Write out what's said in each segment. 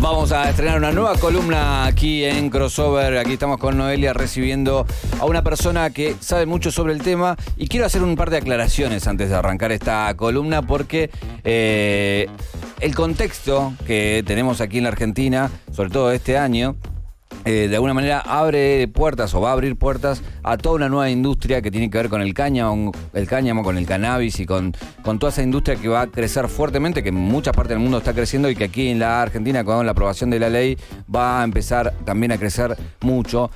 Vamos a estrenar una nueva columna aquí en Crossover. Aquí estamos con Noelia recibiendo a una persona que sabe mucho sobre el tema y quiero hacer un par de aclaraciones antes de arrancar esta columna porque el contexto que tenemos aquí en la Argentina, sobre todo este año, de alguna manera abre puertas o va a abrir puertas a toda una nueva industria que tiene que ver con el cáñamo, con el cannabis y con toda esa industria que va a crecer fuertemente, que en muchas partes del mundo está creciendo y que aquí en la Argentina con la aprobación de la ley va a empezar también a crecer mucho.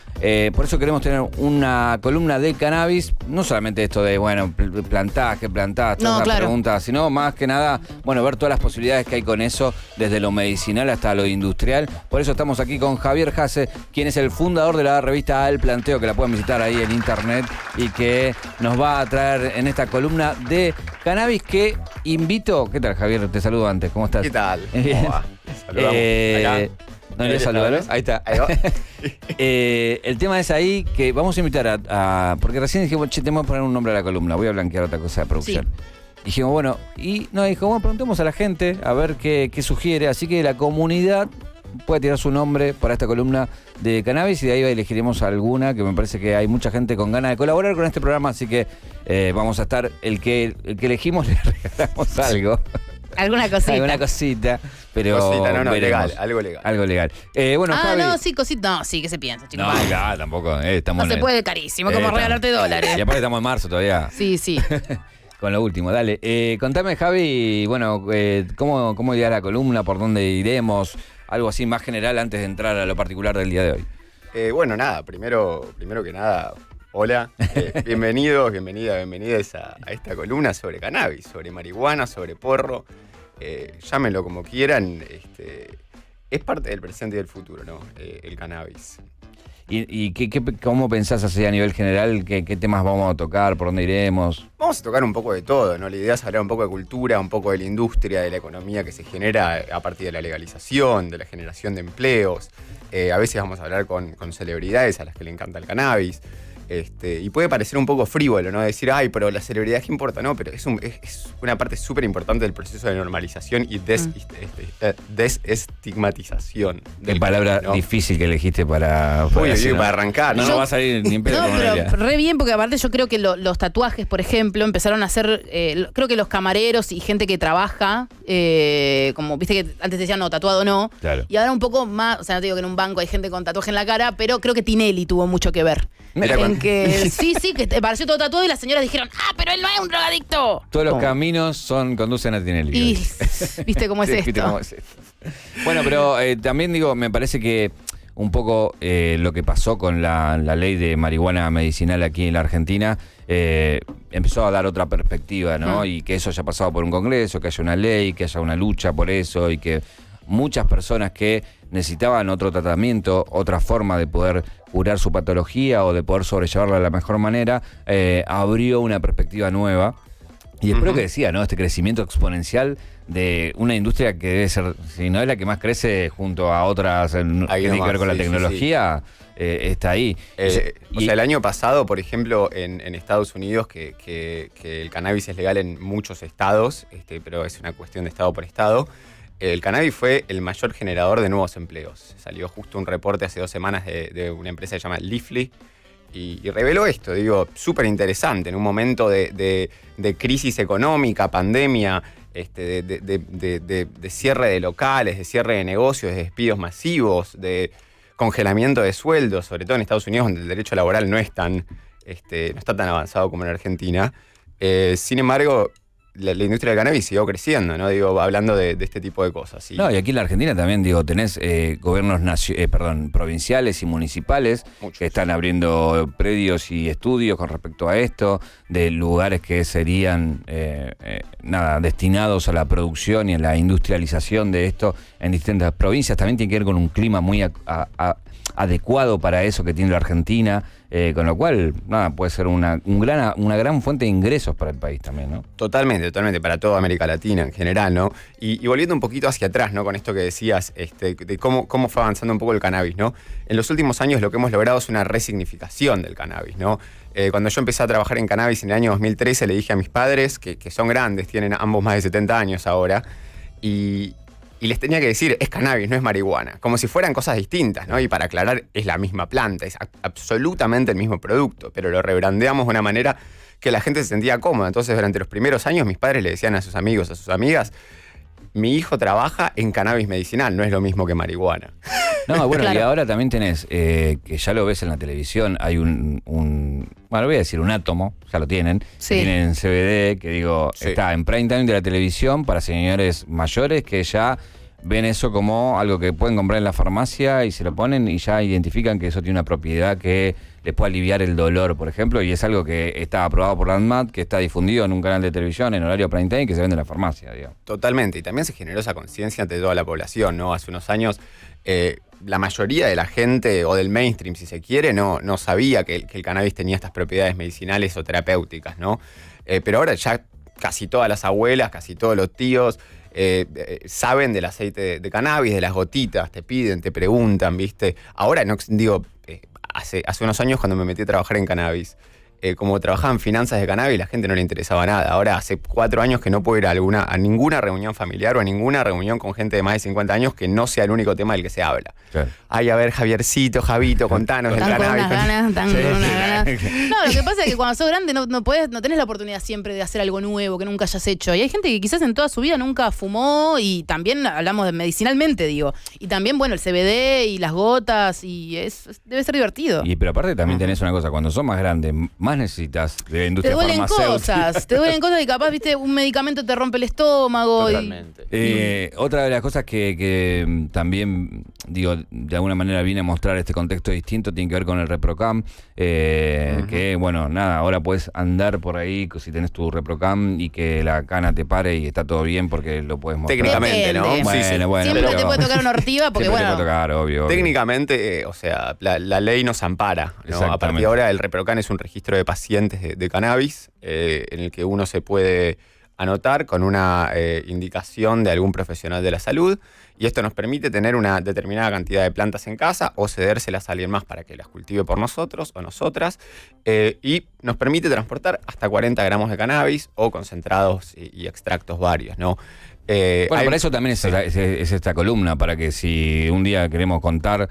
Por eso queremos tener una columna de cannabis, no solamente esto de, bueno, plantás, todas esas preguntas, sino más que nada, bueno, ver todas las posibilidades que hay con eso, desde lo medicinal hasta lo industrial. Por eso estamos aquí con Javier Hasse, quien es el fundador de la revista El Planteo, que la pueden visitar ahí en internet y que nos va a traer en esta columna de cannabis que invito. ¿Qué tal, Javier? Te saludo antes, ¿cómo estás? ¿Qué tal? ¿Cómo va? Saludamos acá. ¿No le saludaron? Ahí está. Ahí va. El tema es ahí que vamos a invitar porque recién dijimos, che, tenemos que poner un nombre a la columna, voy a blanquear otra cosa de producción. Sí. Dijimos, bueno, y nos dijo, bueno, preguntemos a la gente a ver qué sugiere, así que la comunidad puede tirar su nombre para esta columna de cannabis y de ahí elegiremos alguna, que me parece que hay mucha gente con ganas de colaborar con este programa, así que vamos a estar, el que elegimos le regalamos algo. Alguna cosita. Alguna cosita, pero no, legal, algo legal. Algo legal. Bueno, Javi. No, sí, cosita. No, sí, ¿qué se piensa, chicos? No, claro, tampoco. Estamos no se puede carísimo, como regalarte dólares. Y aparte estamos en marzo todavía. Sí. Con lo último, dale. Contame, Javi, bueno, ¿cómo irá la columna? ¿Por dónde iremos? Algo así más general antes de entrar a lo particular del día de hoy. Bueno, nada, primero que nada, hola, bienvenidos, bienvenidas a esta columna sobre cannabis, sobre marihuana, sobre porro, llámenlo como quieran, es parte del presente y del futuro, ¿no? El cannabis. ¿Y cómo pensás así a nivel general? ¿Qué temas vamos a tocar? ¿Por dónde iremos? Vamos a tocar un poco de todo, ¿no? La idea es hablar un poco de cultura, un poco de la industria, de la economía que se genera a partir de la legalización, de la generación de empleos. A veces vamos a hablar con celebridades a las que le encanta el cannabis. Y puede parecer un poco frívolo, ¿no? Decir, ay, pero la celebridad, ¿qué importa? No, pero es una parte súper importante del proceso de normalización y desestigmatización. Qué palabra, ¿no? Difícil que elegiste para arrancar, ¿no? No va a salir ni en pedo. No, pero re bien, porque aparte yo creo que los tatuajes, por ejemplo, empezaron a hacer, creo que los camareros y gente que trabaja, como viste que antes decían, no, tatuado no. Claro. Y ahora un poco más, o sea, no te digo que en un banco hay gente con tatuaje en la cara, pero creo que Tinelli tuvo mucho que ver. Sí, que pareció todo tatuado y las señoras dijeron, pero él no es un drogadicto. Todos los caminos conducen a Tinelli. Y viste cómo es esto. ¿Viste cómo es esto? Bueno, pero también digo, me parece que un poco lo que pasó con la ley de marihuana medicinal aquí en la Argentina empezó a dar otra perspectiva, ¿no? Y que eso haya pasado por un congreso, que haya una ley, que haya una lucha por eso y que muchas personas que necesitaban otro tratamiento, otra forma de poder curar su patología o de poder sobrellevarla de la mejor manera, abrió una perspectiva nueva. Y espero que decía, ¿no? Este crecimiento exponencial de una industria que debe ser, si no es la que más crece junto a otras que tienen que ver con la tecnología, está ahí. O sea, el año pasado, por ejemplo, en Estados Unidos, que el cannabis es legal en muchos estados, pero es una cuestión de estado por estado, el cannabis fue el mayor generador de nuevos empleos. Salió justo un reporte hace 2 semanas de una empresa que se llama Leafly y reveló esto, digo, súper interesante, en un momento de crisis económica, pandemia, de cierre de locales, de cierre de negocios, de despidos masivos, de congelamiento de sueldos, sobre todo en Estados Unidos, donde el derecho laboral no está tan avanzado como en Argentina. Sin embargo, la industria del cannabis siguió creciendo, ¿no? Digo, hablando de este tipo de cosas. ¿Sí? No, y aquí en la Argentina también, digo, tenés gobiernos provinciales y municipales que están abriendo predios y estudios con respecto a esto, de lugares que serían destinados a la producción y a la industrialización de esto en distintas provincias. También tiene que ver con un clima muy adecuado para eso que tiene la Argentina, con lo cual, puede ser una gran fuente de ingresos para el país también, ¿no? Totalmente, para toda América Latina en general, ¿no? Y volviendo un poquito hacia atrás, ¿no? Con esto que decías, de cómo fue avanzando un poco el cannabis, ¿no? En los últimos años lo que hemos logrado es una resignificación del cannabis, ¿no? Cuando yo empecé a trabajar en cannabis en el año 2013, le dije a mis padres, que son grandes, tienen ambos más de 70 años ahora, y y les tenía que decir, es cannabis, no es marihuana, como si fueran cosas distintas, ¿no? Y para aclarar, es la misma planta, es absolutamente el mismo producto, pero lo rebrandeamos de una manera que la gente se sentía cómoda. Entonces, durante los primeros años, mis padres le decían a sus amigos, a sus amigas, mi hijo trabaja en cannabis medicinal, no es lo mismo que marihuana. No, bueno, Claro. y ahora también tenés, que ya lo ves en la televisión, hay bueno, voy a decir un átomo, ya lo tienen, Sí. que tienen CBD, que digo, Sí. está en prime time de la televisión para señores mayores que ya ven eso como algo que pueden comprar en la farmacia y se lo ponen y ya identifican que eso tiene una propiedad que les puede aliviar el dolor, por ejemplo, y es algo que está aprobado por la ANMAT, que está difundido en un canal de televisión en horario prime time que se vende en la farmacia, digamos. Totalmente, y también se generó esa conciencia ante toda la población, ¿no? Hace unos años la mayoría de la gente, o del mainstream si se quiere, no sabía que el cannabis tenía estas propiedades medicinales o terapéuticas, ¿no? Pero ahora ya casi todas las abuelas, casi todos los tíos saben del aceite de cannabis, de las gotitas, te piden, te preguntan, ¿viste? Ahora, no digo, hace unos años cuando me metí a trabajar en cannabis, como trabajaba en finanzas de cannabis, la gente no le interesaba nada. Ahora hace 4 años que no puedo ir a ninguna reunión familiar o a ninguna reunión con gente de más de 50 años que no sea el único tema del que se habla. Claro. Ay, a ver, Javiercito, Javito, contanos del Tan con cannabis. unas ganas, tan con Sí, unas sí. ganas. No, lo que pasa es que cuando sos grande no tenés la oportunidad siempre de hacer algo nuevo que nunca hayas hecho. Y hay gente que quizás en toda su vida nunca fumó, y también hablamos de medicinalmente, digo. Y también, bueno, el CBD y las gotas, y debe ser divertido. Pero aparte también tenés una cosa, cuando sos más grande, más necesitas de la Te industria duelen farmacéutica. cosas, te duelen cosas y capaz, viste, un medicamento te rompe el estómago. Totalmente. Otra de las cosas que también, digo, de alguna manera viene a mostrar este contexto distinto tiene que ver con el ReproCam, que, bueno, nada, ahora puedes andar por ahí si tenés tu ReproCam y que la cana te pare y está todo bien porque lo puedes mostrar. Técnicamente, ¿no? Depende. Bueno, Sí, sí. bueno, Siempre pero- te puede tocar una ortiva porque, siempre te bueno, puede tocar, obvio. Técnicamente, o sea, la ley nos ampara, ¿no? A partir Exactamente. de ahora el ReproCan es un registro de pacientes de cannabis en el que uno se puede anotar con una indicación de algún profesional de la salud, y esto nos permite tener una determinada cantidad de plantas en casa o cedérselas a alguien más para que las cultive por nosotros o nosotras, y nos permite transportar hasta 40 gramos de cannabis o concentrados y extractos varios, ¿no? Bueno, para eso también es esta columna, para que si un día queremos contar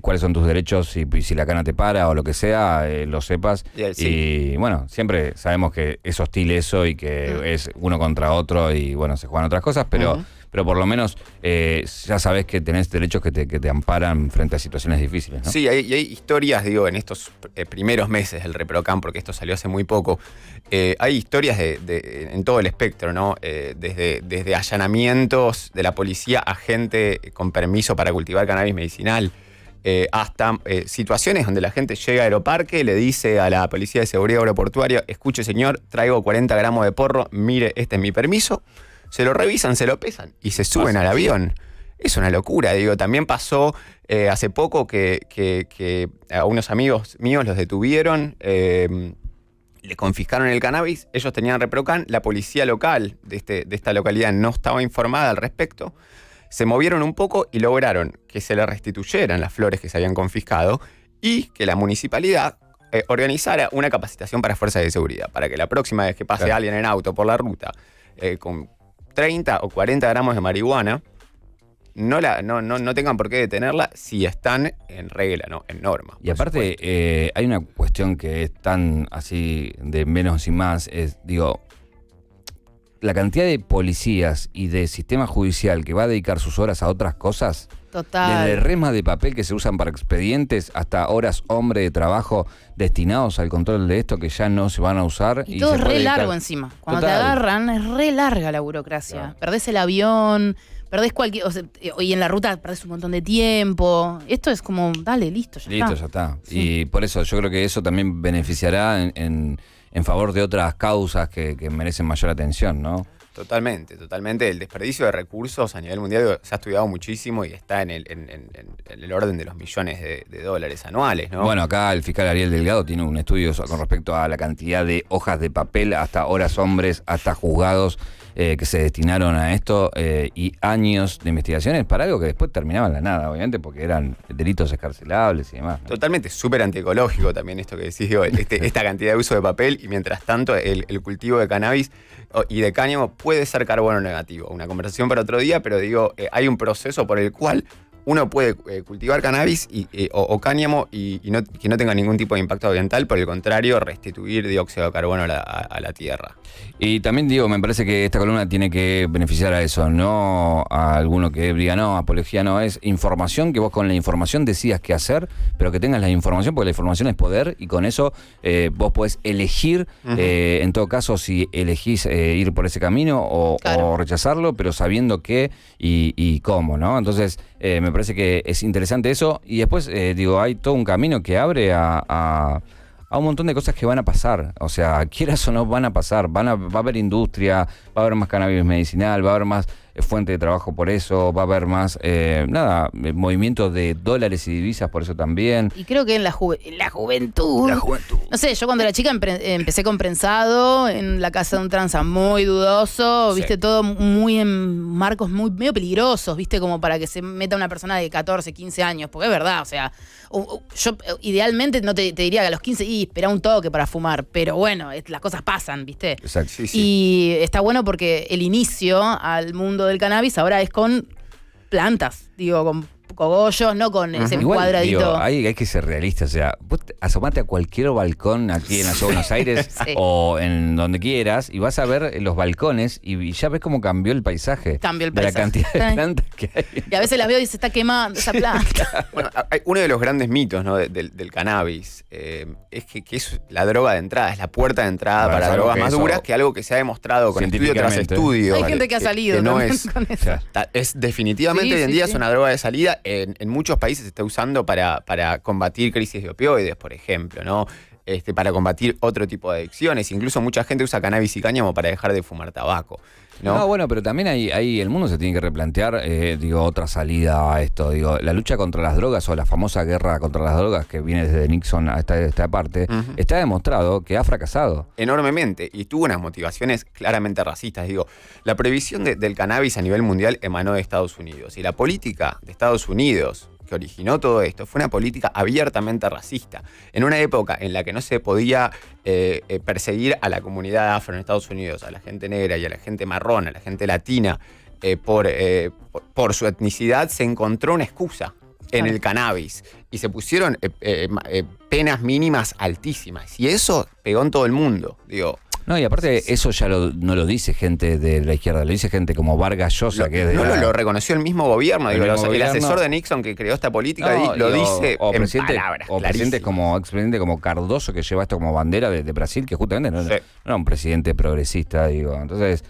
cuáles son tus derechos y si la cana te para o lo que sea, lo sepas. Sí. Y bueno, siempre sabemos que es hostil eso y que es uno contra otro y bueno, se juegan otras cosas, pero por lo menos ya sabés que tenés derechos que te amparan frente a situaciones difíciles, ¿no? Sí, hay historias, digo, en estos primeros meses del ReproCam, porque esto salió hace muy poco. Hay historias en todo el espectro, ¿no? Desde allanamientos de la policía a gente con permiso para cultivar cannabis medicinal, hasta situaciones donde la gente llega a Aeroparque, le dice a la policía de seguridad aeroportuaria: escuche señor, traigo 40 gramos de porro, mire, este es mi permiso. Se lo revisan, se lo pesan y se suben al avión. Es una locura, digo. También pasó hace poco que a unos amigos míos los detuvieron, le confiscaron el cannabis, ellos tenían ReproCam, la policía local de esta localidad no estaba informada al respecto, se movieron un poco y lograron que se le restituyeran las flores que se habían confiscado y que la municipalidad organizara una capacitación para fuerzas de seguridad, para que la próxima vez que pase Claro. alguien en auto por la ruta con 30 o 40 gramos de marihuana, no tengan por qué detenerla si están en regla, ¿no? En norma. Y aparte, hay una cuestión que es tan así de menos y más, digo, la cantidad de policías y de sistema judicial que va a dedicar sus horas a otras cosas, total. desde remas de papel que se usan para expedientes hasta horas hombre de trabajo destinados al control de esto que ya no se van a usar. Y todo se es puede re dedicar- largo encima. Cuando Total. te agarran, es re larga la burocracia. Claro. Perdés el avión, perdés cualquier. Y en la ruta perdés un montón de tiempo. Esto es como, dale, listo, ya Listo, está. ya está. Sí. Y por eso yo creo que eso también beneficiará en favor de otras causas que merecen mayor atención, ¿no? Totalmente. El desperdicio de recursos a nivel mundial se ha estudiado muchísimo y está en el orden de los millones de dólares anuales, ¿no? Bueno, acá el fiscal Ariel Delgado tiene un estudio con respecto a la cantidad de hojas de papel, hasta horas hombres, hasta juzgados que se destinaron a esto y años de investigaciones para algo que después terminaba en la nada, obviamente, porque eran delitos escarcelables y demás, ¿no? Totalmente, súper antiecológico también esto que decís, digo, esta cantidad de uso de papel, y mientras tanto el cultivo de cannabis y de cáñamo puede ser carbono negativo. Una conversación para otro día, pero digo, hay un proceso por el cual uno puede cultivar cannabis o cáñamo que no tenga ningún tipo de impacto ambiental, por el contrario, restituir dióxido de carbono a la tierra. Y también digo, me parece que esta columna tiene que beneficiar a eso, no a alguno que diga, no, apología no, es información, que vos con la información decidas qué hacer, pero que tengas la información, porque la información es poder, y con eso vos podés elegir, en todo caso, si elegís ir por ese camino o rechazarlo, pero sabiendo qué y cómo, ¿no? Entonces, me parece que es interesante eso, y después, digo, hay todo un camino que abre a un montón de cosas que van a pasar. O sea, quieras o no, van a pasar. Va a haber industria, va a haber más cannabis medicinal, va a haber más fuente de trabajo por eso, va a haber más, movimiento de dólares y divisas por eso también. Y creo que en la juventud. No sé, yo cuando era chica empecé con prensado en la casa de un tranza muy dudoso, viste, todo muy en marcos medio peligrosos, viste, como para que se meta una persona de 14, 15 años, porque es verdad, o sea, yo idealmente no te diría que a los 15, espera un toque para fumar, pero bueno, las cosas pasan, viste. Exacto. Sí, sí. Y está bueno porque el inicio al mundo del cannabis ahora es con plantas, digo, con cogollos, no con ese cuadradito. Digo, hay que ser realistas, o sea, vos asomate a cualquier balcón aquí en la ciudad de Buenos Aires o en donde quieras y vas a ver los balcones y ya ves cómo cambió el paisaje. Cambió el paisaje. De la cantidad de plantas que hay. Y a veces las veo y se está quemando esa planta. Bueno, uno de los grandes mitos, ¿no? del cannabis es que es la droga de entrada, es la puerta de entrada para drogas más duras, que algo que se ha demostrado con estudio tras estudio. Hay gente que ha salido que no es, con eso. Es definitivamente hoy en día es una droga de salida. En muchos países se está usando para combatir crisis de opioides, por ejemplo, ¿no? Para combatir otro tipo de adicciones. Incluso mucha gente usa cannabis y cáñamo para dejar de fumar tabaco, ¿no? No, bueno, pero también ahí el mundo se tiene que replantear, otra salida a esto. Digo, la lucha contra las drogas o la famosa guerra contra las drogas que viene desde Nixon a esta parte, está demostrado que ha fracasado. Enormemente, y tuvo unas motivaciones claramente racistas. Digo, la prohibición del cannabis a nivel mundial emanó de Estados Unidos, y la política de Estados Unidos que originó todo esto fue una política abiertamente racista. En una época en la que no se podía perseguir a la comunidad afro en Estados Unidos, a la gente negra y a la gente marrón, a la gente latina, por su etnicidad, se encontró una excusa en el cannabis y se pusieron penas mínimas altísimas. Y eso pegó en todo el mundo, digo. No, y aparte eso ya no lo dice gente de la izquierda, lo dice gente como Vargas Llosa, que es de lo reconoció el mismo gobierno. El asesor de Nixon que creó esta política lo dice en palabras. O expresidente como Cardoso, que lleva esto como bandera de Brasil, que justamente no era un presidente progresista, digo. Entonces,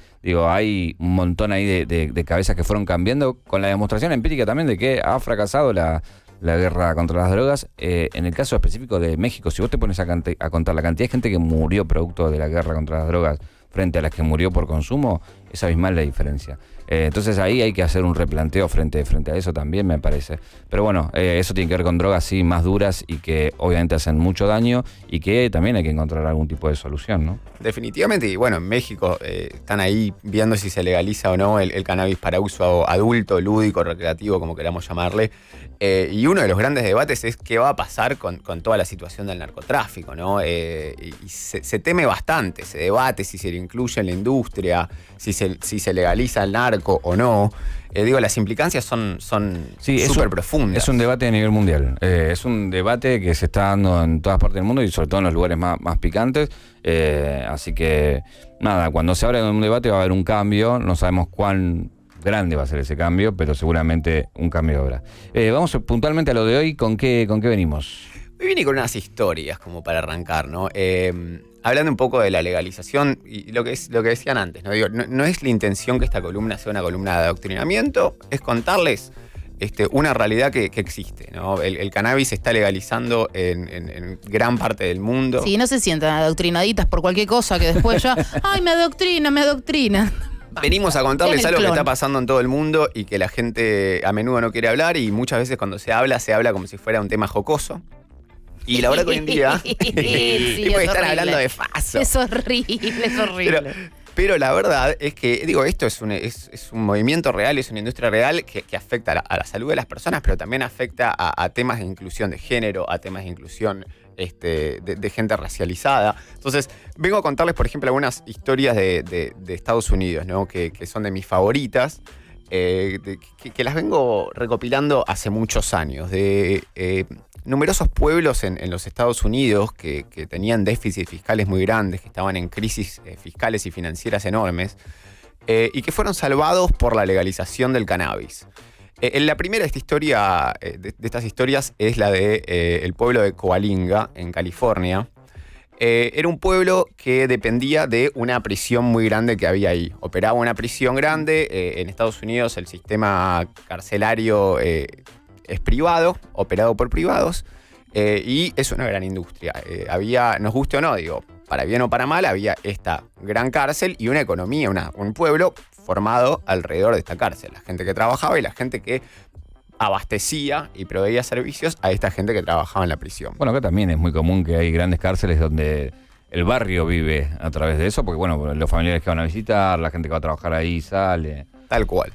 hay un montón ahí de cabezas que fueron cambiando con la demostración empírica también de que ha fracasado la guerra contra las drogas. En el caso específico de México, si vos te pones a contar la cantidad de gente que murió producto de la guerra contra las drogas frente a las que murió por consumo, es abismal la diferencia. Entonces ahí hay que hacer un replanteo frente a eso también, me parece. Pero bueno, eso tiene que ver con drogas sí más duras y que obviamente hacen mucho daño y que también hay que encontrar algún tipo de solución, ¿no? Definitivamente, y bueno, en México están ahí viendo si se legaliza o no el cannabis para uso adulto, lúdico, recreativo, como queramos llamarle. Y uno de los grandes debates es qué va a pasar con toda la situación del narcotráfico, ¿no? Y se teme bastante, se debate si se le incluye en la industria, si se legaliza el narco o no. Las implicancias son súper profundas. Es un debate a nivel mundial. Es un debate que se está dando en todas partes del mundo y sobre todo en los lugares más picantes. Así que, nada, cuando se abre un debate va a haber un cambio. No sabemos cuán grande va a ser ese cambio, pero seguramente un cambio habrá. Vamos puntualmente a lo de hoy. ¿Con qué venimos? Hoy vine con unas historias como para arrancar, ¿no? Hablando un poco de la legalización y lo que decían antes, ¿no? No es la intención que esta columna sea una columna de adoctrinamiento, es contarles una realidad que existe, ¿no? El cannabis se está legalizando en gran parte del mundo. Sí, no se sientan adoctrinaditas por cualquier cosa que después ya, ¡ay, me adoctrina! Venimos a contarles algo que está pasando en todo el mundo y que la gente a menudo no quiere hablar, y muchas veces cuando se habla como si fuera un tema jocoso. Y la verdad que hoy en día sí, están hablando de faso. Es horrible. Pero la verdad es que, esto es un movimiento real, es una industria real que afecta a la salud de las personas, pero también afecta a temas de inclusión de género, a temas de inclusión de gente racializada. Entonces, vengo a contarles, por ejemplo, algunas historias de Estados Unidos, ¿no? Que son de mis favoritas, que las vengo recopilando hace muchos años, de numerosos pueblos en los Estados Unidos que tenían déficits fiscales muy grandes, que estaban en crisis fiscales y financieras enormes, y que fueron salvados por la legalización del cannabis. La primera de estas historias es la de el pueblo de Coalinga, en California. Era un pueblo que dependía de una prisión muy grande que había ahí. Operaba una prisión grande. En Estados Unidos el sistema carcelario es privado, operado por privados, y es una gran industria. Había, nos guste o no, digo, para bien o para mal, había esta gran cárcel y una economía, un pueblo formado alrededor de esta cárcel. La gente que trabajaba y la gente que abastecía y proveía servicios a esta gente que trabajaba en la prisión. Bueno, acá también es muy común que hay grandes cárceles donde el barrio vive a través de eso, porque bueno, los familiares que van a visitar, la gente que va a trabajar ahí sale. Tal cual.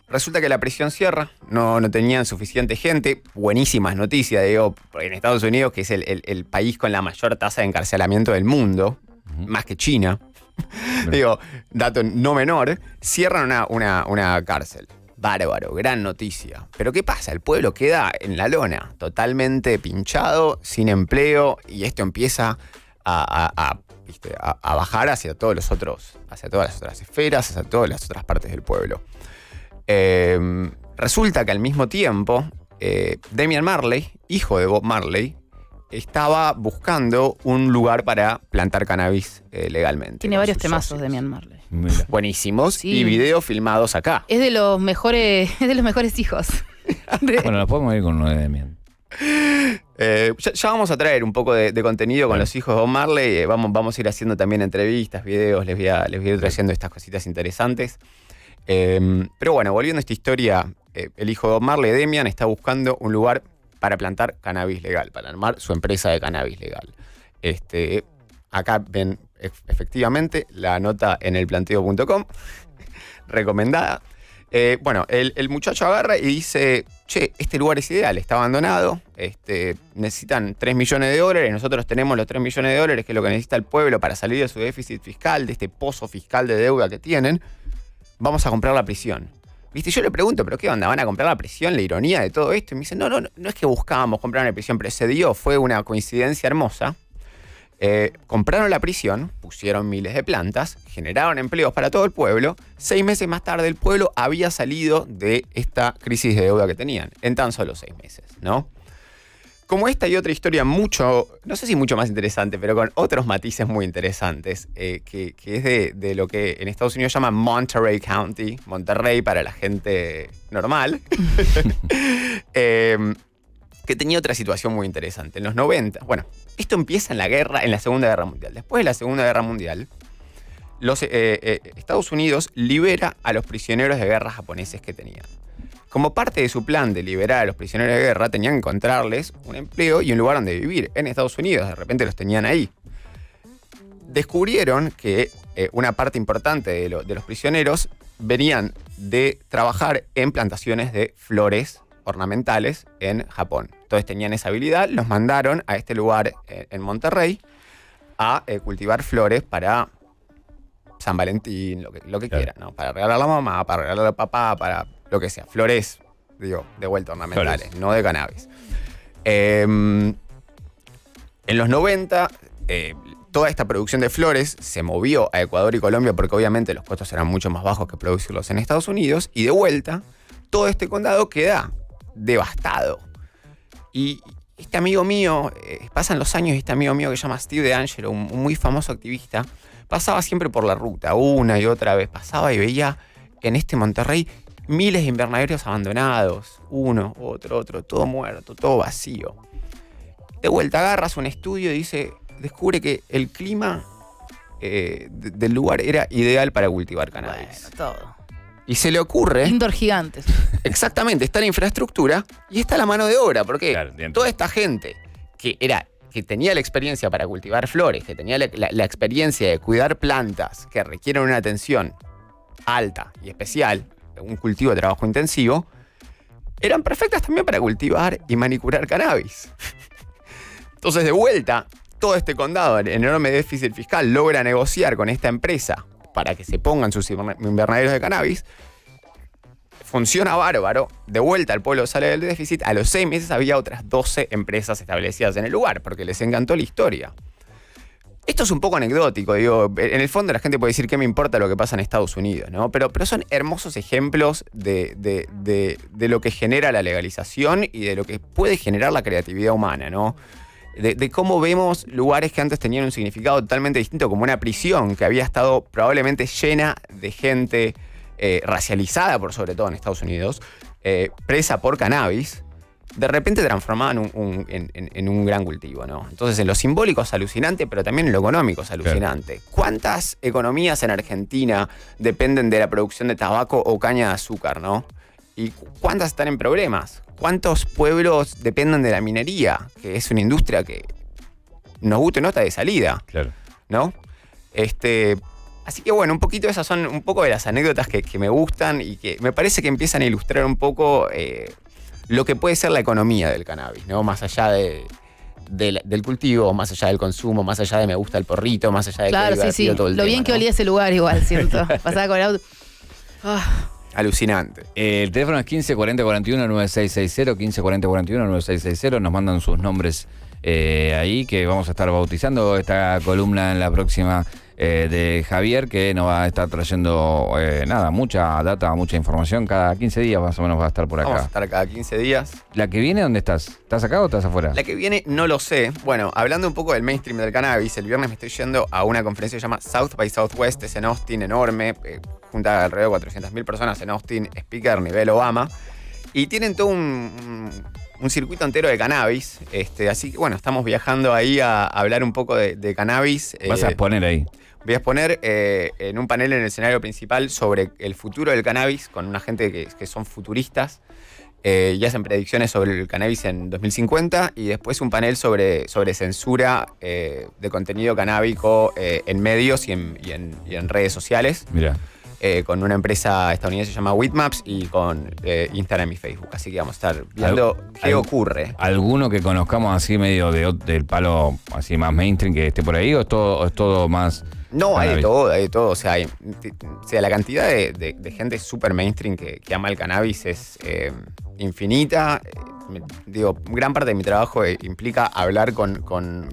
Resulta que la prisión cierra, no tenían suficiente gente. Buenísimas noticias, digo, en Estados Unidos, que es el país con la mayor tasa de encarcelamiento del mundo, más que China. Digo, dato no menor, cierran una cárcel. Bárbaro, gran noticia. Pero ¿qué pasa? El pueblo queda en la lona, totalmente pinchado, sin empleo, y esto empieza a bajar hacia todas las otras esferas, hacia todas las otras partes del pueblo. Resulta que al mismo tiempo, Damian Marley, hijo de Bob Marley, estaba buscando un lugar para plantar cannabis legalmente. Tiene varios temazos de Damian Marley. Mira. Buenísimos. Sí. Y videos filmados acá. Es de los mejores hijos. Bueno, nos podemos ir con uno de Demian. Ya vamos a traer un poco de contenido con los hijos de Bob Marley. Vamos a ir haciendo también entrevistas, videos. Les voy a ir trayendo estas cositas interesantes. Pero bueno, volviendo a esta historia, el hijo de Bob Marley, Damian, está buscando un lugar para plantar cannabis legal, para armar su empresa de cannabis legal. Acá ven efectivamente la nota en elplanteo.com, recomendada. Bueno, el muchacho agarra y dice, che, este lugar es ideal, está abandonado, necesitan $3 millones, nosotros tenemos los $3 millones, que es lo que necesita el pueblo para salir de su déficit fiscal, de este pozo fiscal de deuda que tienen, vamos a comprar la prisión. ¿Viste? Yo le pregunto, ¿pero qué onda? ¿Van a comprar la prisión? La ironía de todo esto. Y me dicen, no es que buscábamos comprar una prisión, pero se dio, fue una coincidencia hermosa. Compraron la prisión, pusieron miles de plantas, generaron empleos para todo el pueblo. 6 meses más tarde el pueblo había salido de esta crisis de deuda que tenían, en tan solo 6 meses, ¿no? Como esta y otra historia no sé si mucho más interesante, pero con otros matices muy interesantes, que es de lo que en Estados Unidos llaman Monterey County, Monterrey para la gente normal, que tenía otra situación muy interesante. En los 90, bueno, esto empieza en la Segunda Guerra Mundial. Después de la Segunda Guerra Mundial, Estados Unidos libera a los prisioneros de guerra japoneses que tenían. Como parte de su plan de liberar a los prisioneros de guerra, tenían que encontrarles un empleo y un lugar donde vivir. En Estados Unidos, de repente los tenían ahí. Descubrieron que una parte importante de los prisioneros venían de trabajar en plantaciones de flores ornamentales en Japón. Entonces tenían esa habilidad, los mandaron a este lugar en Monterrey a cultivar flores para San Valentín, lo que quieran, ¿no? Para regalar a la mamá, para regalar al papá, para lo que sea. Flores, digo, de vuelta ornamentales, flores, no de cannabis. En los 90, toda esta producción de flores se movió a Ecuador y Colombia porque obviamente los costos eran mucho más bajos que producirlos en Estados Unidos. Y de vuelta, todo este condado queda devastado. Y este amigo mío, pasan los años y este amigo mío que se llama Steve DeAngelo, un muy famoso activista, pasaba siempre por la ruta, una y otra vez. Pasaba y veía en este Monterrey miles de invernaderos abandonados. Uno, otro, todo muerto, todo vacío. De vuelta agarras un estudio y descubre que el clima del lugar era ideal para cultivar cannabis. Bueno, todo. Y se le ocurre... Indoor gigantes. Exactamente, está la infraestructura y está la mano de obra. Porque claro, toda esta gente que tenía la experiencia para cultivar flores, que tenía la experiencia de cuidar plantas que requieren una atención alta y especial, un cultivo de trabajo intensivo, eran perfectas también para cultivar y manicurar cannabis. Entonces, de vuelta, todo este condado, el enorme déficit fiscal, logra negociar con esta empresa para que se pongan sus invernaderos de cannabis. Funciona bárbaro. De vuelta, el pueblo sale del déficit. A los 6 meses había otras 12 empresas establecidas en el lugar, porque les encantó la historia. Esto es un poco anecdótico, digo, en el fondo la gente puede decir qué me importa lo que pasa en Estados Unidos, ¿no? Pero son hermosos ejemplos de lo que genera la legalización y de lo que puede generar la creatividad humana, ¿no? De cómo vemos lugares que antes tenían un significado totalmente distinto, como una prisión que había estado probablemente llena de gente racializada, por sobre todo en Estados Unidos, presa por cannabis, de repente transformada en un gran cultivo, ¿no? Entonces, en lo simbólico es alucinante, pero también en lo económico es alucinante. Claro. ¿Cuántas economías en Argentina dependen de la producción de tabaco o caña de azúcar, ¿no? ¿Y cuántas están en problemas? ¿Cuántos pueblos dependen de la minería? Que es una industria que nos guste o no está de salida. Claro. ¿No? Así que bueno, un poquito esas son un poco de las anécdotas que me gustan y que me parece que empiezan a ilustrar un poco lo que puede ser la economía del cannabis, ¿no? Más allá del cultivo, más allá del consumo, más allá de me gusta el porrito, más allá de claro, que sí. todo el Lo tema, bien que ¿no? olía ese lugar igual, siento. Pasaba con el auto. Alucinante. El teléfono es 15 40 41 9660, 15 40 41 9660. Nos mandan sus nombres ahí, que vamos a estar bautizando esta columna en la próxima de Javier, que nos va a estar trayendo mucha data, mucha información. Cada 15 días más o menos va a estar por acá. Vamos a estar cada 15 días. ¿La que viene dónde estás? ¿Estás acá o estás afuera? La que viene no lo sé. Bueno, hablando un poco del mainstream del cannabis, el viernes me estoy yendo a una conferencia que se llama South by Southwest, es en Austin, enorme, junta alrededor de 400.000 personas en Austin, speaker nivel Obama, y tienen todo un circuito entero de cannabis, así que bueno, estamos viajando ahí a hablar un poco de cannabis. ¿Vas a exponer ahí? Voy a exponer en un panel en el escenario principal sobre el futuro del cannabis, con una gente que son futuristas y hacen predicciones sobre el cannabis en 2050, y después un panel sobre censura de contenido canábico en medios y en redes sociales. Mira. Con una empresa estadounidense que se llama Weedmaps y con Instagram y Facebook. Así que vamos a estar viendo qué ocurre. ¿Alguno que conozcamos así medio del palo así más mainstream que esté por ahí o es todo más...? No, cannabis? hay de todo. O sea, la cantidad de gente súper mainstream que ama el cannabis es infinita. Gran parte de mi trabajo implica hablar con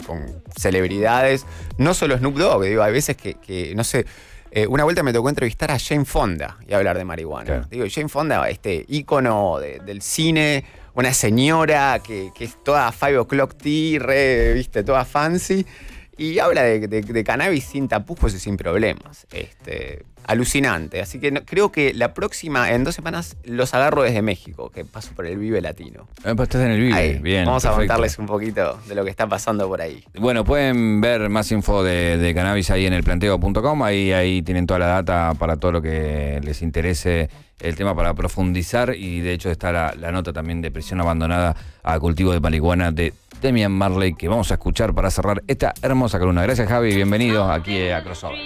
celebridades. No solo Snoop Dogg, hay veces que no sé... una vuelta me tocó entrevistar a Jane Fonda y hablar de marihuana. Claro. Jane Fonda, ícono del cine, una señora que es toda 5 o'clock tea, viste, toda fancy, y habla de cannabis sin tapujos y sin problemas. Alucinante. Así que creo que la próxima, en 2 semanas, los agarro desde México, que paso por el Vive Latino. Pues estás en el Vive, Ahí, bien. vamos perfecto. a contarles un poquito de lo que está pasando por ahí. Bueno, pueden ver más info de cannabis ahí en elplanteo.com. Ahí tienen toda la data para todo lo que les interese el tema para profundizar. Y de hecho está la nota también de prisión abandonada a cultivo de marihuana de Damian Marley, que vamos a escuchar para cerrar esta hermosa columna. Gracias, Javi. Bienvenido aquí a Crossover.